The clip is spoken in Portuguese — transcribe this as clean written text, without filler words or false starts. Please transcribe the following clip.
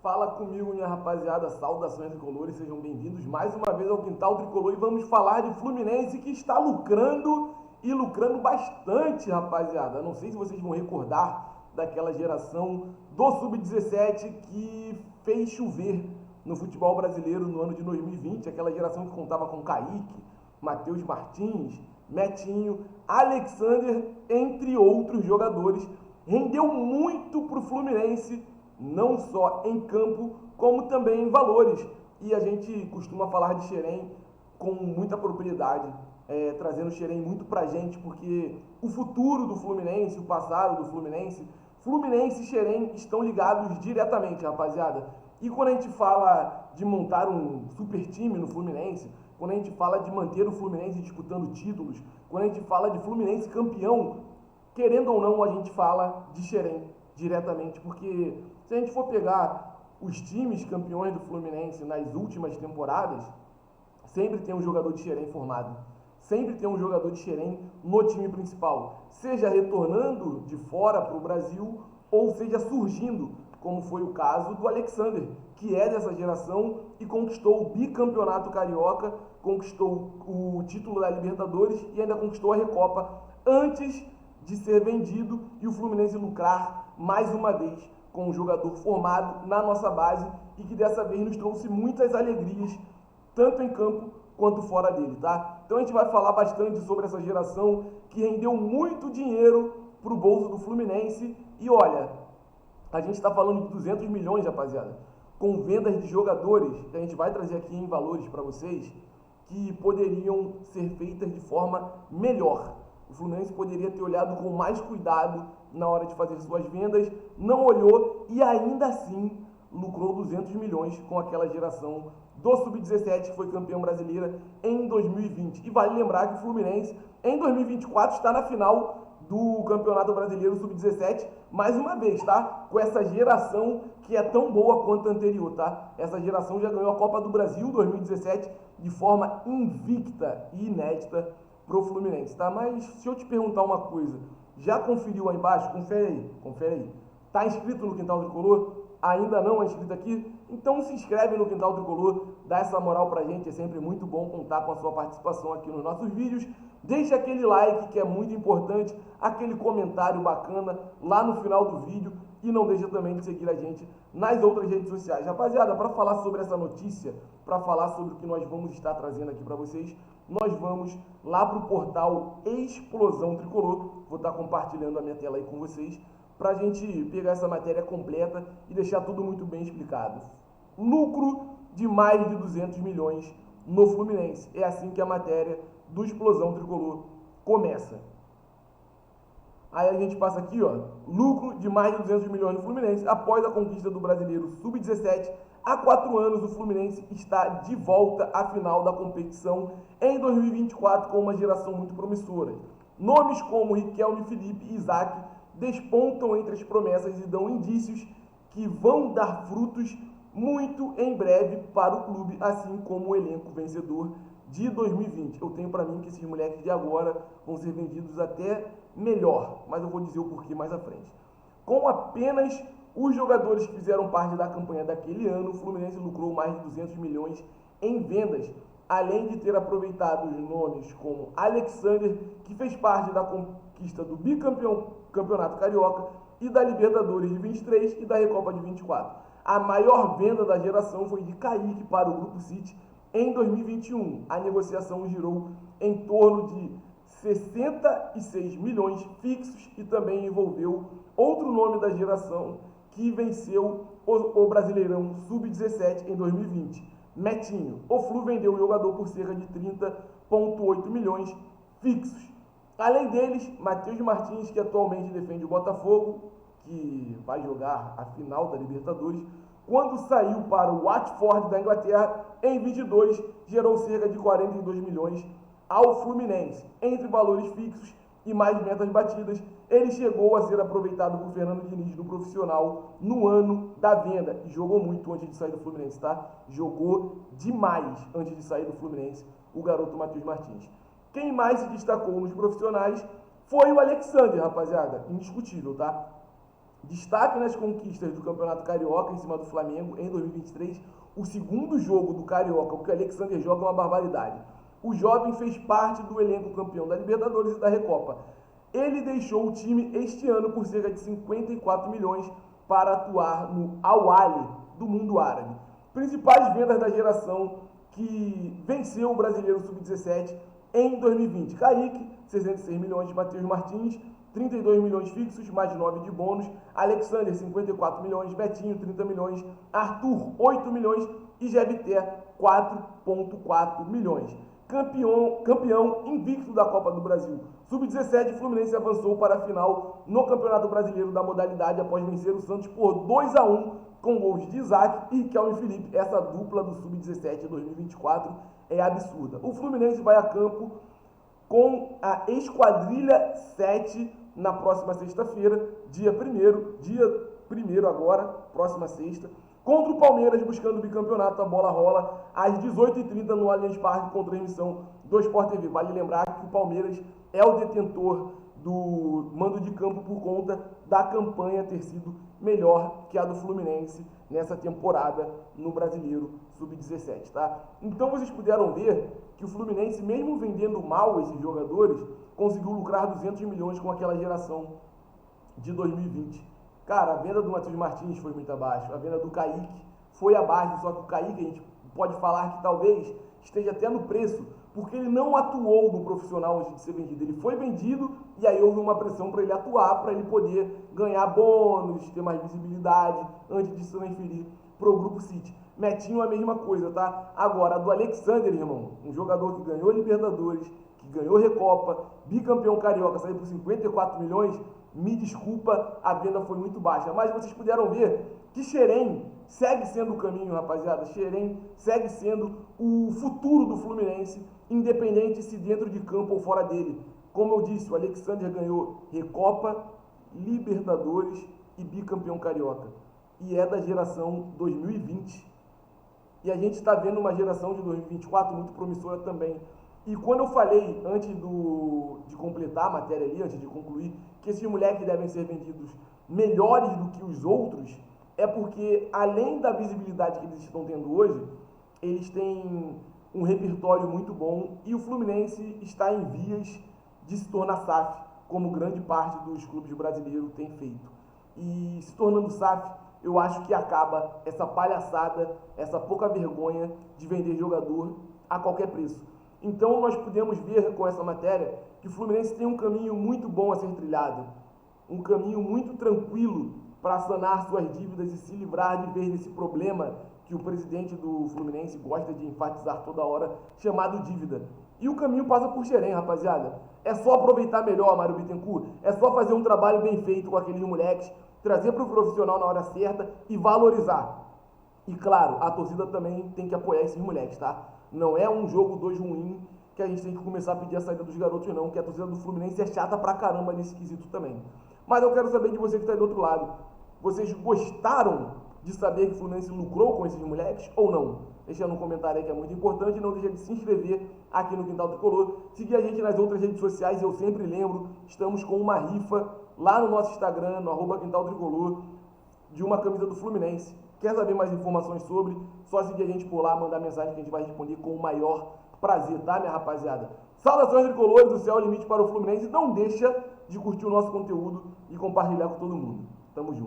Fala comigo, minha rapaziada, saudações tricolores, sejam bem-vindos mais uma vez ao Quintal Tricolor e vamos falar de Fluminense que está lucrando e lucrando bastante, rapaziada. Não sei se vocês vão recordar daquela geração do Sub-17 que fez chover no futebol brasileiro no ano de 2020, aquela geração que contava com Kaique, Matheus Martins, Metinho, Alexander, entre outros jogadores. Rendeu muito para o Fluminense, não só em campo, como também em valores. E a gente costuma falar de Xerém com muita propriedade, trazendo Xerém muito pra gente, porque o futuro do Fluminense, o passado do Fluminense e Xerém estão ligados diretamente, rapaziada. E quando a gente fala de montar um super time no Fluminense, quando a gente fala de manter o Fluminense disputando títulos, quando a gente fala de Fluminense campeão, querendo ou não, a gente fala de Xerém diretamente, porque se a gente for pegar os times campeões do Fluminense nas últimas temporadas, sempre tem um jogador de Xerém formado. Sempre tem um jogador de Xerém no time principal. Seja retornando de fora para o Brasil, ou seja surgindo, como foi o caso do Alexander, que é dessa geração e conquistou o bicampeonato carioca, conquistou o título da Libertadores e ainda conquistou a Recopa antes de ser vendido e o Fluminense lucrar mais uma vez com um jogador formado na nossa base e que dessa vez nos trouxe muitas alegrias, tanto em campo quanto fora dele, tá? Então a gente vai falar bastante sobre essa geração que rendeu muito dinheiro para o bolso do Fluminense e olha, a gente está falando de 200 milhões, rapaziada, com vendas de jogadores, que a gente vai trazer aqui em valores para vocês, que poderiam ser feitas de forma melhor. O Fluminense poderia ter olhado com mais cuidado na hora de fazer suas vendas, não olhou e ainda assim lucrou 200 milhões com aquela geração do Sub-17 que foi campeão brasileira em 2020. E vale lembrar que o Fluminense em 2024 está na final do Campeonato Brasileiro Sub-17 mais uma vez, tá? Com essa geração que é tão boa quanto a anterior, tá? Essa geração já ganhou a Copa do Brasil 2017 de forma invicta e inédita pro Fluminense, tá? Mas se eu te perguntar uma coisa, já conferiu aí embaixo? Confere aí. Tá inscrito no Quintal Tricolor? Ainda não é inscrito aqui? Então se inscreve no Quintal Tricolor, dá essa moral pra gente, é sempre muito bom contar com a sua participação aqui nos nossos vídeos. Deixa aquele like que é muito importante, aquele comentário bacana lá no final do vídeo e não deixa também de seguir a gente nas outras redes sociais. Rapaziada, para falar sobre essa notícia, para falar sobre o que nós vamos estar trazendo aqui para vocês, nós vamos lá para o portal Explosão Tricolor, vou estar compartilhando a minha tela aí com vocês, para a gente pegar essa matéria completa e deixar tudo muito bem explicado. Lucro de mais de 200 milhões no Fluminense. É assim que a matéria do Explosão Tricolor começa. Aí a gente passa aqui, ó, lucro de mais de 200 milhões no Fluminense. Após a conquista do Brasileiro Sub-17, há 4 anos o Fluminense está de volta à final da competição em 2024 com uma geração muito promissora. Nomes como Riquelme, Felipe e Isaac despontam entre as promessas e dão indícios que vão dar frutos muito em breve para o clube, assim como o elenco vencedor de 2020. Eu tenho para mim que esses moleques de agora vão ser vendidos até melhor, mas eu vou dizer o porquê mais à frente. Com apenas os jogadores que fizeram parte da campanha daquele ano, o Fluminense lucrou mais de 200 milhões em vendas, além de ter aproveitado os nomes como Alexander, que fez parte da conquista do bicampeonato carioca e da Libertadores de 23 e da Recopa de 24. A maior venda da geração foi de Kaique para o Grupo City em 2021. A negociação girou em torno de 66 milhões fixos e também envolveu outro nome da geração que venceu o Brasileirão Sub-17 em 2020, Metinho. O Flu vendeu o jogador por cerca de 30,8 milhões fixos. Além deles, Matheus Martins, que atualmente defende o Botafogo, que vai jogar a final da Libertadores, quando saiu para o Watford da Inglaterra em 22, gerou cerca de 42 milhões ao Fluminense. Entre valores fixos e mais metas batidas, ele chegou a ser aproveitado por Fernando Diniz no profissional no ano da venda e jogou muito antes de sair do Fluminense, tá? Jogou demais antes de sair do Fluminense o garoto Matheus Martins. Quem mais se destacou nos profissionais foi o Alexander, rapaziada, indiscutível, tá? Destaque nas conquistas do Campeonato Carioca em cima do Flamengo em 2023. O segundo jogo do Carioca, o que o Alexander joga, é uma barbaridade. O jovem fez parte do elenco campeão da Libertadores e da Recopa. Ele deixou o time este ano por cerca de 54 milhões para atuar no Al-Ahly do mundo árabe. Principais vendas da geração que venceu o Brasileiro Sub-17 em 2020. Kaique, 66 milhões, Matheus Martins, 32 milhões fixos, mais 9 de bônus. Alexander, 54 milhões. Betinho, 30 milhões. Arthur, 8 milhões. E Jeviter, 4,4 milhões. Campeão invicto da Copa do Brasil. Sub-17, Fluminense avançou para a final no Campeonato Brasileiro da modalidade após vencer o Santos por 2-1 com gols de Isaac e Riquelme Felipe. Essa dupla do Sub-17 2024 é absurda. O Fluminense vai a campo com a Esquadrilha 7 na próxima sexta-feira, dia 1º agora, próxima sexta, contra o Palmeiras, buscando o bicampeonato. A bola rola às 18h30 no Allianz Parque, com transmissão do Sport TV. Vale lembrar que o Palmeiras é o detentor do mando de campo por conta da campanha ter sido melhor que a do Fluminense nessa temporada no Brasileiro Sub-17, tá? Então vocês puderam ver que o Fluminense, mesmo vendendo mal esses jogadores, conseguiu lucrar 200 milhões com aquela geração de 2020. Cara, a venda do Matheus Martins foi muito abaixo, a venda do Kaique foi abaixo, só que o Kaique a gente pode falar que talvez esteja até no preço, porque ele não atuou no profissional antes de ser vendido. Ele foi vendido e aí houve uma pressão para ele atuar, para ele poder ganhar bônus, ter mais visibilidade, antes de se transferir para o Grupo City. Metinho a mesma coisa, tá? Agora, a do Alexander, irmão, um jogador que ganhou Libertadores, que ganhou Recopa, bicampeão carioca, saiu por 54 milhões, me desculpa, a venda foi muito baixa. Mas vocês puderam ver que Xerém segue sendo o caminho, rapaziada. Xerém segue sendo o futuro do Fluminense, independente se dentro de campo ou fora dele. Como eu disse, o Alexander ganhou Recopa, Libertadores e bicampeão carioca. E é da geração 2020. E a gente está vendo uma geração de 2024 muito promissora também. E quando eu falei, antes de completar a matéria ali, antes de concluir, que esses moleques devem ser vendidos melhores do que os outros, é porque, além da visibilidade que eles estão tendo hoje, eles têm um repertório muito bom e o Fluminense está em vias de se tornar SAF, como grande parte dos clubes brasileiros tem feito. E se tornando SAF, eu acho que acaba essa palhaçada, essa pouca vergonha de vender jogador a qualquer preço. Então nós podemos ver com essa matéria que o Fluminense tem um caminho muito bom a ser trilhado, um caminho muito tranquilo para sanar suas dívidas e se livrar de vez desse problema que o presidente do Fluminense gosta de enfatizar toda hora, chamado dívida. E o caminho passa por Xerém, rapaziada. É só aproveitar melhor, Mário Bittencourt, é só fazer um trabalho bem feito com aqueles moleques, trazer para o profissional na hora certa e valorizar. E claro, a torcida também tem que apoiar esses moleques, tá? Não é um jogo 2 ruim que a gente tem que começar a pedir a saída dos garotos, não, que a torcida do Fluminense é chata pra caramba nesse quesito também. Mas eu quero saber de você que está aí do outro lado. Vocês gostaram de saber que o Fluminense lucrou com esses moleques ou não? Deixa no comentário aí que é muito importante. E não deixa de se inscrever aqui no Quintal Tricolor. Seguir a gente nas outras redes sociais, eu sempre lembro, estamos com uma rifa lá no nosso Instagram, no @Quintal Tricolor, de uma camisa do Fluminense. Quer saber mais informações sobre? Só seguir a gente por lá, mandar mensagem que a gente vai responder com o maior prazer, tá, minha rapaziada? Saudações tricolores, o céu é o limite para o Fluminense. Não deixa de curtir o nosso conteúdo e compartilhar com todo mundo. Tamo junto.